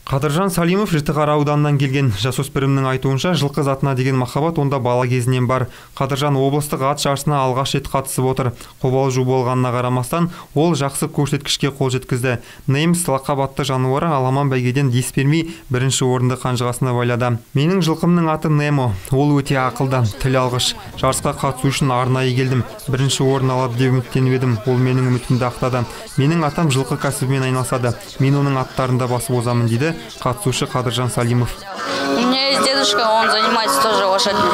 Қадыржан Салимов Жітіқара ауданынан келген. Жасөспірімнің айтуынша, жылқы затына деген махаббат онда бала кезінен бар. Қадыржан облыстық ат жарысына алғаш рет қатысып отыр. Қобалжу болғанына қарамастан, ол жақсы көрсеткішке қол жеткізді. Неміс лақап атты жануары аламан бәйгеден дес бермей, бірінші орынды қанжығасына байлады. Менің жылқымның аты Немо. Ол өте ақылды, тіл алғыш. Жарысқа қатысу үшін арнайы келдім. Бірінші орын алады деп үміттеніп едім. Ол менің үмітімді ақтады. Менің атам жылқы кәсібімен айналысады. Мен оның аттарында басып озамын дейді қатысушы Қадыржан Салимов. У меня есть дедушка, он занимается тоже лошадьми.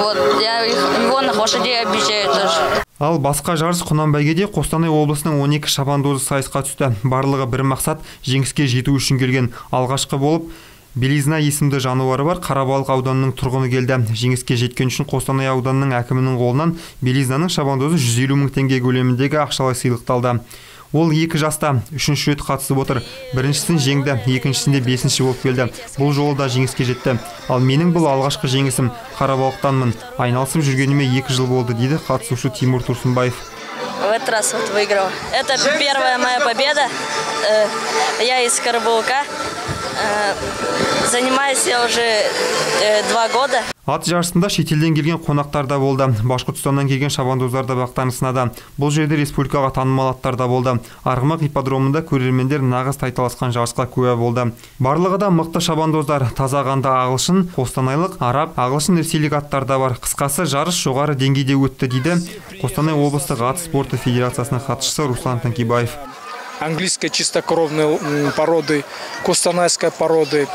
Вот, я его на лошадей объезжаю тоже. Ал басқа жарыс Құнан бәйгеде Қостанай облысының 12 шабандозы сайысқа түсті. Барлығы бір мақсат жеңіске жету үшін келген. Алғашқы болып Белизна есімді жануары бар Қарабалық ауданының тұрғыны келді. Жеңіске жеткен үшін Қостанай ауданының әкімінің қолынан Белизнаның шабандозы 150 мың теңге көлеміндегі ақшалай сыйлықталды. Ол 2 жаста 3-ші рет қатысып отыр. Біріншісін жеңді, екіншісінде 5-ші болып келді. Бұл жолы да жеңіске жетті. Ал менің бұл алғашқы жеңісім. Қарабалықтанмын. Айналысып жүргеніме 2 жыл болды, дейді қатысушы Тимур Турсынбаев. В этот раз вот выиграл. Это первая моя победа. Я из Карабалка. Занимаюсь я уже 2 года. Ат жарысында шетелден келген қонақтар да болды. Башқұртстаннан келген шабандоздар да бақтарын сынады. Бұл жерде республикаға танымал аттар да болды. Арғымақ ипподромында көрермендер нағыз тайталасқан жарысқа куә болды. Барлығы да мықты шабандоздар, таза қанды ағылшын, қостанайлық, араб, ағылшын ресейлік аттар да бар. Қысқасы жарыс жоғары деңгейде өтті, дейді Қостанай облыстық ат спорты федерациясының хатшысы Руслан Танкибаев. Английской чистокровной породы, костанайской породы,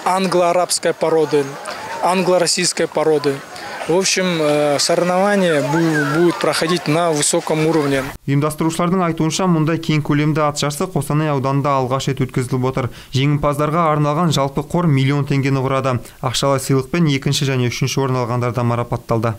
англо-арабской породы, англо-российской породы. В общем, соревнования будут проходить на высоком уровне. Ұйымдастырушылардың айтуынша, мұндай кең көлемді ат жарысы Қостанай ауданында алғаш рет өткізіліп отыр. Жеңімпаздарға арналған жалпы қор миллион теңгені құрады. Ақшалай сыйлықпен 2-ші және 3-ші орын алғандар да марапатталды.